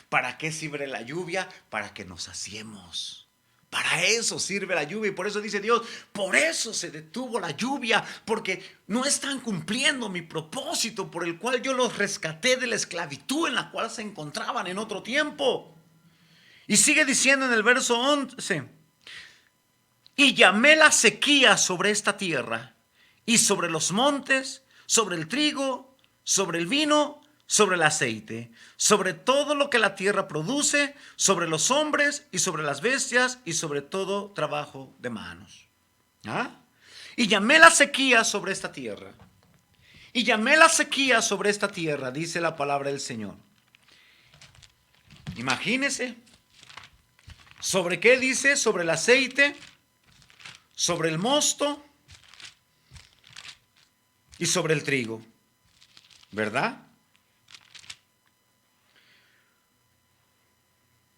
¿Para qué sirve la lluvia? Para que nos saciemos. Para eso sirve la lluvia y por eso dice Dios, por eso se detuvo la lluvia, porque no están cumpliendo mi propósito por el cual yo los rescaté de la esclavitud en la cual se encontraban en otro tiempo. Y sigue diciendo en el verso 11, y llamé la sequía sobre esta tierra y sobre los montes, sobre el trigo, sobre el vino, sobre el aceite, sobre todo lo que la tierra produce, sobre los hombres y sobre las bestias y sobre todo trabajo de manos. ¿Ah? Y llamé la sequía sobre esta tierra. Y llamé la sequía sobre esta tierra, dice la palabra del Señor. Imagínese. ¿Sobre qué dice? Sobre el aceite, sobre el mosto y sobre el trigo. ¿Verdad?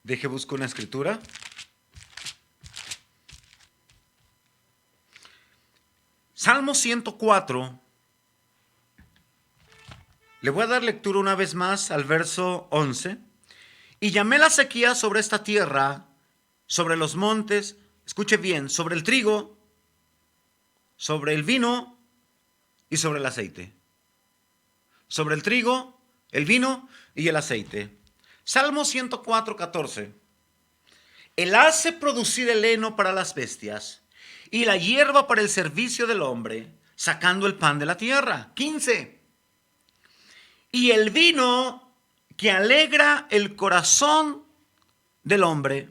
Deje busco una escritura. Salmo 104. Le voy a dar lectura una vez más al verso 11. Y llamé la sequía sobre esta tierra, sobre los montes, escuche bien, sobre el trigo, sobre el vino y sobre el aceite. Sobre el trigo, el vino y el aceite. Salmo 104, 14. Él hace producir el heno para las bestias y la hierba para el servicio del hombre, sacando el pan de la tierra. 15. Y el vino que alegra el corazón del hombre,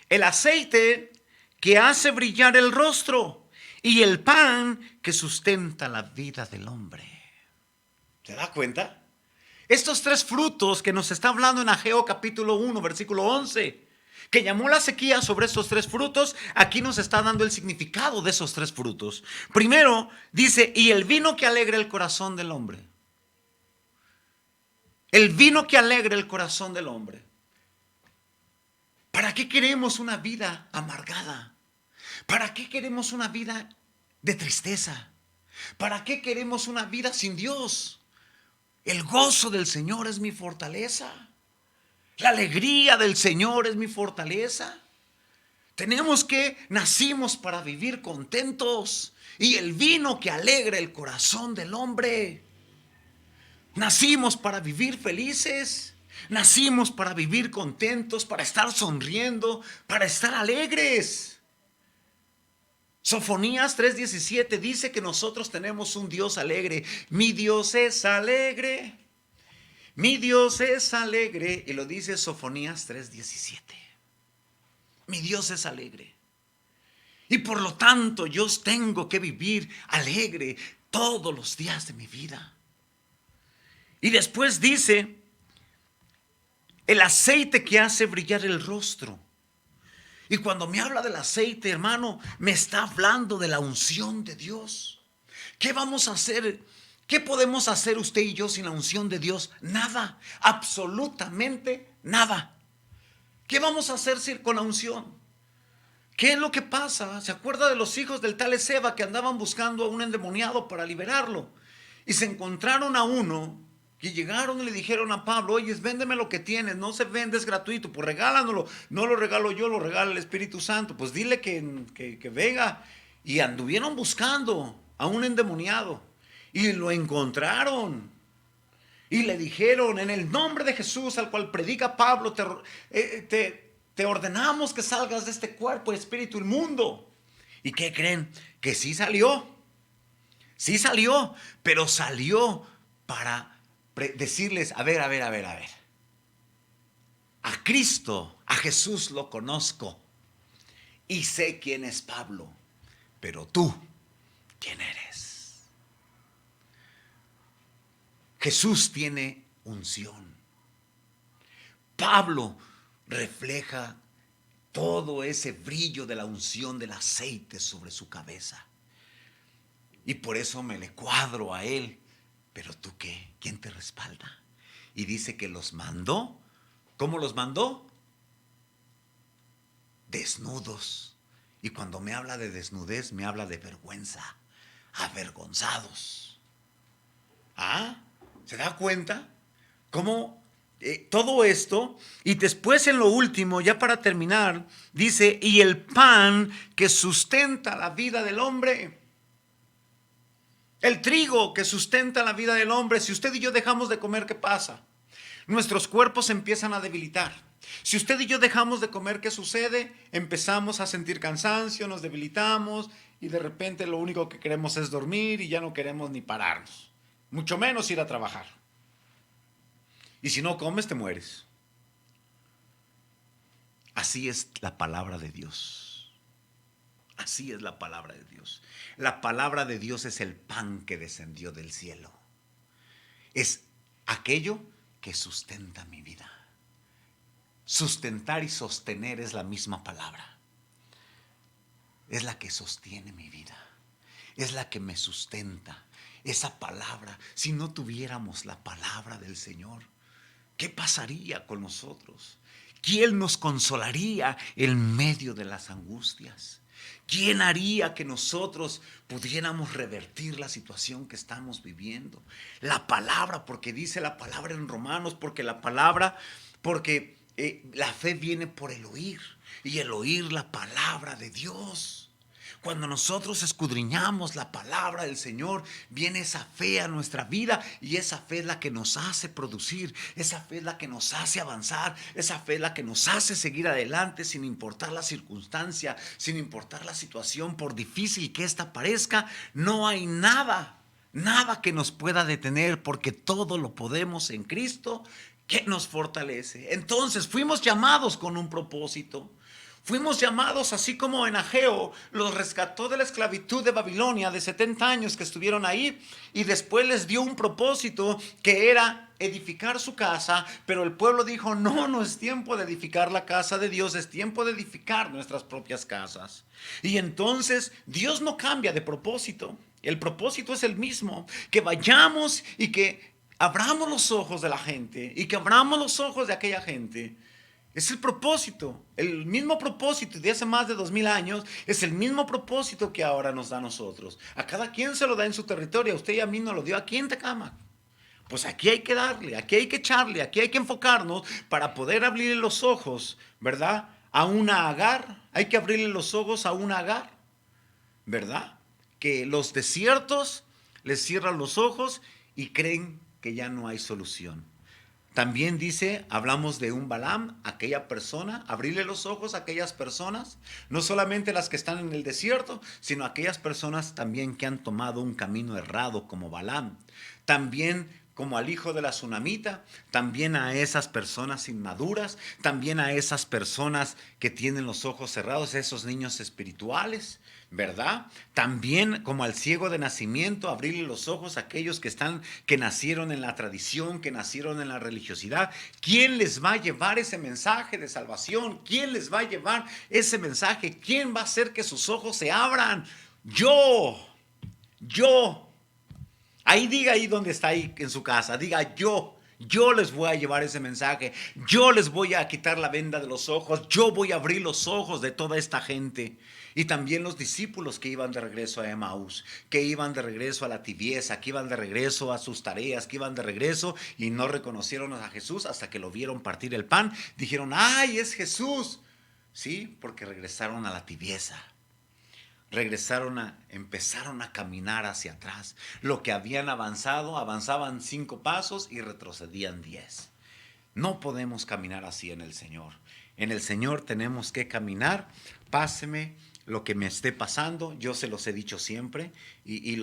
el aceite que hace brillar el rostro y el pan que sustenta la vida del hombre. ¿Se da cuenta? Estos tres frutos que nos está hablando en Ageo capítulo 1, versículo 11, que llamó la sequía sobre estos tres frutos, aquí nos está dando el significado de esos tres frutos. Primero, dice, y el vino que alegra el corazón del hombre. El vino que alegra el corazón del hombre. ¿Para qué queremos una vida amargada? ¿Para qué queremos una vida de tristeza? ¿Para qué queremos una vida sin Dios? El gozo del Señor es mi fortaleza. La alegría del Señor es mi fortaleza. Nacimos para vivir contentos. Y el vino que alegra el corazón del hombre. Nacimos para vivir felices. Nacimos para vivir contentos, para estar sonriendo, para estar alegres. Sofonías 3:17 dice que nosotros tenemos un Dios alegre. Mi Dios es alegre. Mi Dios es alegre. Y lo dice Sofonías 3:17. Mi Dios es alegre. Y por lo tanto yo tengo que vivir alegre todos los días de mi vida. Y después dice, el aceite que hace brillar el rostro. Y cuando me habla del aceite, hermano, me está hablando de la unción de Dios. ¿Qué vamos a hacer? ¿Qué podemos hacer usted y yo sin la unción de Dios? Nada, absolutamente nada. ¿Qué vamos a hacer con la unción? ¿Qué es lo que pasa? ¿Se acuerda de los hijos del tal Esceva que andaban buscando a un endemoniado para liberarlo? Y se encontraron a uno que llegaron y le dijeron a Pablo, oye, véndeme lo que tienes, no se vende, es gratuito, pues regálanoslo. No lo regalo yo, lo regala el Espíritu Santo. Pues dile que venga. Y anduvieron buscando a un endemoniado y lo encontraron. Y le dijeron, en el nombre de Jesús, al cual predica Pablo, te ordenamos que salgas de este cuerpo, espíritu inmundo. ¿Y qué creen? Que sí salió. Sí salió, pero salió para decirles, a ver. A Cristo, a Jesús lo conozco y sé quién es Pablo, pero tú, ¿quién eres? Jesús tiene unción. Pablo refleja todo ese brillo de la unción del aceite sobre su cabeza. Y por eso me le cuadro a él. ¿Pero tú qué? ¿Quién te respalda? Y dice que los mandó. ¿Cómo los mandó? Desnudos. Y cuando me habla de desnudez, me habla de vergüenza. Avergonzados. ¿Ah? ¿Se da cuenta? ¿Cómo todo esto? Y después en lo último, ya para terminar, dice, y el pan que sustenta la vida del hombre. El trigo que sustenta la vida del hombre. Si usted y yo dejamos de comer, ¿qué pasa? Nuestros cuerpos se empiezan a debilitar. Si usted y yo dejamos de comer, ¿qué sucede? Empezamos a sentir cansancio, nos debilitamos y de repente lo único que queremos es dormir y ya no queremos ni pararnos. Mucho menos ir a trabajar. Y si no comes, te mueres. Así es la palabra de Dios. Así es la palabra de Dios. La palabra de Dios es el pan que descendió del cielo. Es aquello que sustenta mi vida. Sustentar y sostener es la misma palabra. Es la que sostiene mi vida. Es la que me sustenta. Esa palabra, si no tuviéramos la palabra del Señor, ¿qué pasaría con nosotros? ¿Quién nos consolaría en medio de las angustias? ¿Quién haría que nosotros pudiéramos revertir la situación que estamos viviendo? La palabra, porque dice la palabra en Romanos, porque la fe viene por el oír, y el oír la palabra de Dios. Cuando nosotros escudriñamos la palabra del Señor, viene esa fe a nuestra vida y esa fe es la que nos hace producir, esa fe es la que nos hace avanzar, esa fe es la que nos hace seguir adelante sin importar la circunstancia, sin importar la situación, por difícil que ésta parezca. No hay nada que nos pueda detener, porque todo lo podemos en Cristo que nos fortalece. Entonces fuimos llamados con un propósito. Fuimos llamados, así como en Ageo los rescató de la esclavitud de Babilonia de 70 años que estuvieron ahí, y después les dio un propósito que era edificar su casa, pero el pueblo dijo, no es tiempo de edificar la casa de Dios, es tiempo de edificar nuestras propias casas. Y entonces Dios no cambia de propósito, el propósito es el mismo, que vayamos y que abramos los ojos de la gente y que abramos los ojos de aquella gente. Es el propósito, el mismo propósito de hace más de 2000 años, es el mismo propósito que ahora nos da a nosotros. A cada quien se lo da en su territorio, a usted y a mí nos lo dio aquí en Tecámac. Pues aquí hay que darle, aquí hay que echarle, aquí hay que enfocarnos para poder abrirle los ojos, ¿verdad? A una Agar, hay que abrirle los ojos a una Agar, ¿verdad? Que los desiertos les cierran los ojos y creen que ya no hay solución. También dice, hablamos de un Balaam, aquella persona, abrirle los ojos a aquellas personas, no solamente las que están en el desierto, sino aquellas personas también que han tomado un camino errado como Balaam. También como al hijo de la tsunamita, también a esas personas inmaduras, también a esas personas que tienen los ojos cerrados, esos niños espirituales, ¿verdad? También como al ciego de nacimiento, abrirle los ojos a aquellos que nacieron en la tradición, que nacieron en la religiosidad. ¿Quién les va a llevar ese mensaje de salvación? ¿Quién les va a llevar ese mensaje? ¿Quién va a hacer que sus ojos se abran? Yo. Ahí diga ahí donde está ahí en su casa, diga yo Yo les voy a llevar ese mensaje. Yo les voy a quitar la venda de los ojos. Yo voy a abrir los ojos de toda esta gente. Y también los discípulos que iban de regreso a Emaús, que iban de regreso a la tibieza, que iban de regreso a sus tareas, que iban de regreso y no reconocieron a Jesús hasta que lo vieron partir el pan. Dijeron, ¡ay, es Jesús! Sí, porque regresaron a la tibieza. Empezaron a caminar hacia atrás. Lo que habían avanzado, avanzaban 5 pasos y retrocedían 10. No podemos caminar así en el Señor. En el Señor tenemos que caminar, páseme lo que me esté pasando, yo se los he dicho siempre y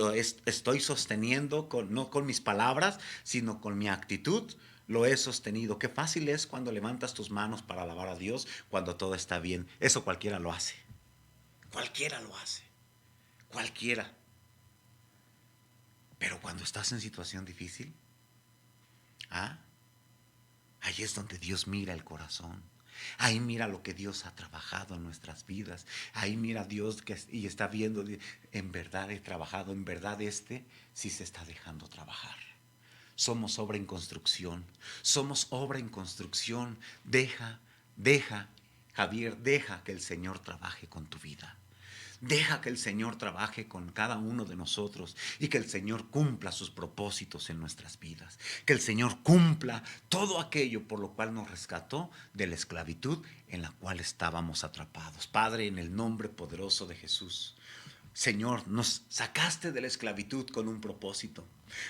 estoy sosteniendo no con mis palabras, sino con mi actitud. Lo he sostenido. Qué fácil es cuando levantas tus manos para alabar a Dios, cuando todo está bien. Eso cualquiera lo hace. Cualquiera lo hace. Cualquiera. Pero cuando estás en situación difícil, ahí es donde Dios mira el corazón. Ahí mira lo que Dios ha trabajado en nuestras vidas. Ahí mira a Dios y está viendo, en verdad he trabajado, en verdad sí se está dejando trabajar. Somos obra en construcción. Somos obra en construcción. Deja, Javier, deja que el Señor trabaje con tu vida. Deja que el Señor trabaje con cada uno de nosotros y que el Señor cumpla sus propósitos en nuestras vidas. Que el Señor cumpla todo aquello por lo cual nos rescató de la esclavitud en la cual estábamos atrapados. Padre, en el nombre poderoso de Jesús, Señor, nos sacaste de la esclavitud con un propósito.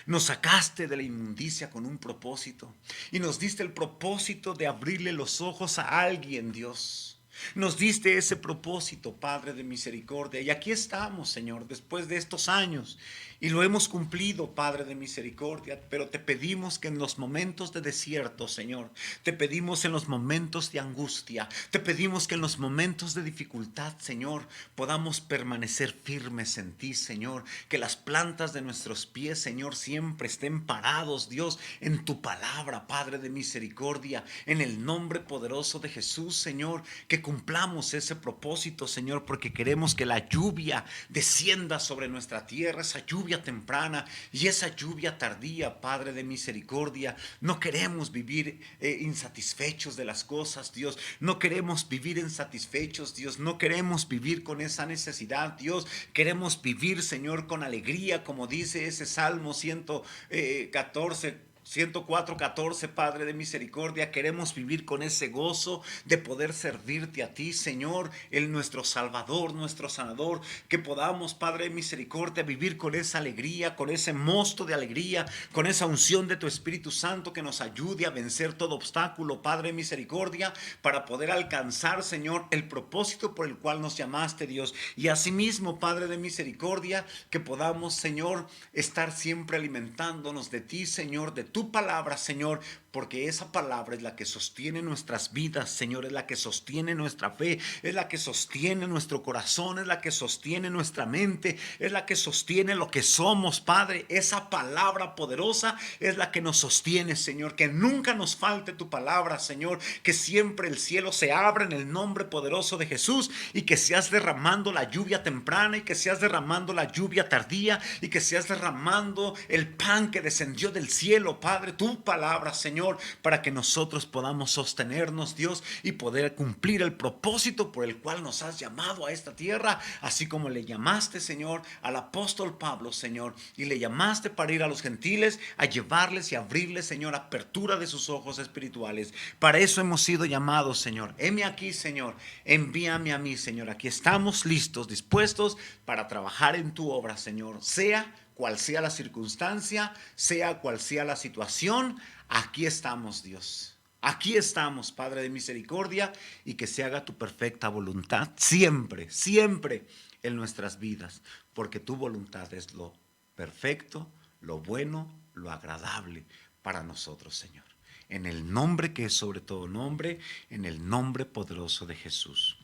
Nos sacaste de la inmundicia con un propósito. Y nos diste el propósito de abrirle los ojos a alguien, Dios. Nos diste ese propósito, Padre de misericordia. Y aquí estamos, Señor, después de estos años. Y lo hemos cumplido, Padre de misericordia. Pero te pedimos que en los momentos de desierto, Señor, te pedimos en los momentos de angustia, te pedimos que en los momentos de dificultad, Señor, podamos permanecer firmes en ti, Señor. Que las plantas de nuestros pies, Señor, siempre estén parados, Dios, en tu palabra, Padre de misericordia. En el nombre poderoso de Jesús, Señor, que cumplamos ese propósito, Señor, porque queremos que la lluvia descienda sobre nuestra tierra, esa lluvia temprana y esa lluvia tardía, Padre de misericordia. No queremos vivir insatisfechos de las cosas, Dios. No queremos vivir insatisfechos, Dios. No queremos vivir con esa necesidad, Dios. Queremos vivir, Señor, con alegría, como dice ese Salmo 104:14, Padre de misericordia. Queremos vivir con ese gozo de poder servirte a ti, Señor, nuestro Salvador, nuestro Sanador. Que podamos, Padre de misericordia, vivir con esa alegría, con ese mosto de alegría, con esa unción de tu Espíritu Santo que nos ayude a vencer todo obstáculo, Padre de misericordia, para poder alcanzar, Señor, el propósito por el cual nos llamaste, Dios. Y asimismo, Padre de misericordia, que podamos, Señor, estar siempre alimentándonos de ti, Señor, de tu palabra, Señor, porque esa palabra es la que sostiene nuestras vidas, Señor, es la que sostiene nuestra fe, es la que sostiene nuestro corazón, es la que sostiene nuestra mente, es la que sostiene lo que somos, Padre. Esa palabra poderosa es la que nos sostiene, Señor. Que nunca nos falte tu palabra, Señor, que siempre el cielo se abra en el nombre poderoso de Jesús y que seas derramando la lluvia temprana y que seas derramando la lluvia tardía y que seas derramando el pan que descendió del cielo, Padre, tu palabra, Señor, para que nosotros podamos sostenernos, Dios, y poder cumplir el propósito por el cual nos has llamado a esta tierra, así como le llamaste, Señor, al apóstol Pablo, Señor, y le llamaste para ir a los gentiles, a llevarles y abrirles, Señor, apertura de sus ojos espirituales. Para eso hemos sido llamados, Señor. Heme aquí, Señor, envíame a mí, Señor. Aquí estamos listos, dispuestos para trabajar en tu obra, Señor, sea cual sea la circunstancia, sea cual sea la situación. Aquí estamos, Dios. Aquí estamos, Padre de misericordia, y que se haga tu perfecta voluntad siempre, siempre en nuestras vidas, porque tu voluntad es lo perfecto, lo bueno, lo agradable para nosotros, Señor. En el nombre que es sobre todo nombre, en el nombre poderoso de Jesús.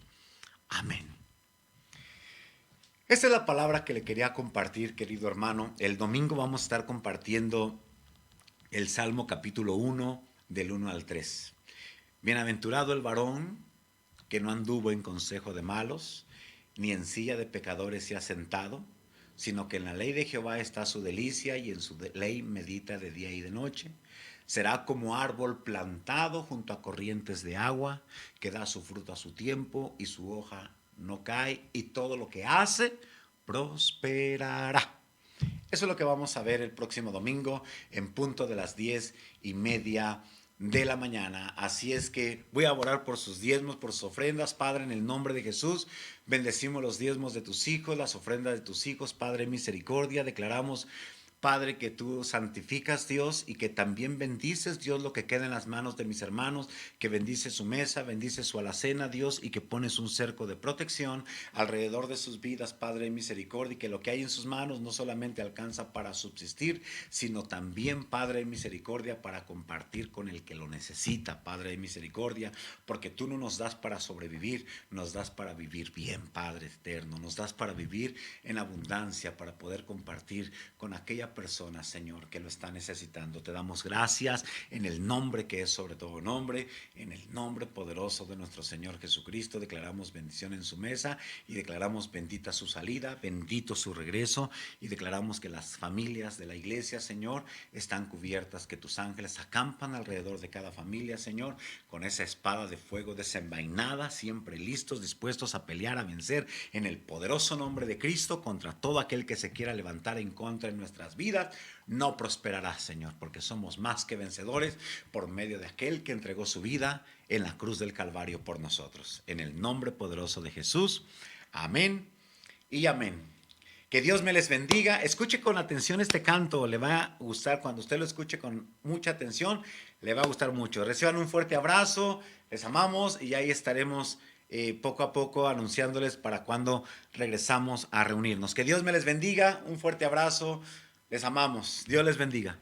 Amén. Esta es la palabra que le quería compartir, querido hermano. El domingo vamos a estar compartiendo el Salmo capítulo 1, del 1 al 3. Bienaventurado el varón que no anduvo en consejo de malos, ni en silla de pecadores se ha sentado, sino que en la ley de Jehová está su delicia y en su ley medita de día y de noche. Será como árbol plantado junto a corrientes de agua, que da su fruto a su tiempo y su hoja no cae, y todo lo que hace prosperará. Eso es lo que vamos a ver el próximo domingo en punto de las 10:30 de la mañana. Así es que voy a orar por sus diezmos, por sus ofrendas. Padre, en el nombre de Jesús, bendecimos los diezmos de tus hijos, las ofrendas de tus hijos. Padre, misericordia, declaramos, Padre, que tú santificas, Dios, y que también bendices, Dios, lo que queda en las manos de mis hermanos, que bendice su mesa, bendice su alacena, Dios, y que pones un cerco de protección alrededor de sus vidas, Padre de misericordia, y que lo que hay en sus manos no solamente alcanza para subsistir, sino también, Padre de misericordia, para compartir con el que lo necesita, Padre de misericordia, porque tú no nos das para sobrevivir, nos das para vivir bien, Padre eterno, nos das para vivir en abundancia, para poder compartir con aquella persona, Señor, que lo está necesitando. Te damos gracias en el nombre que es sobre todo nombre, en el nombre poderoso de nuestro Señor Jesucristo. Declaramos bendición en su mesa y declaramos bendita su salida, bendito su regreso, y declaramos que las familias de la iglesia, Señor, están cubiertas, que tus ángeles acampan alrededor de cada familia, Señor, con esa espada de fuego desenvainada, siempre listos, dispuestos a pelear, a vencer en el poderoso nombre de Cristo contra todo aquel que se quiera levantar en contra de nuestras vidas. No prosperará, Señor, porque somos más que vencedores por medio de aquel que entregó su vida en la cruz del Calvario por nosotros. En el nombre poderoso de Jesús. Amén y amén. Que Dios me les bendiga. Escuche con atención este canto. Le va a gustar. Cuando usted lo escuche con mucha atención, le va a gustar mucho. Reciban un fuerte abrazo. Les amamos y ahí estaremos poco a poco anunciándoles para cuando regresamos a reunirnos. Que Dios me les bendiga. Un fuerte abrazo. Les amamos. Dios les bendiga.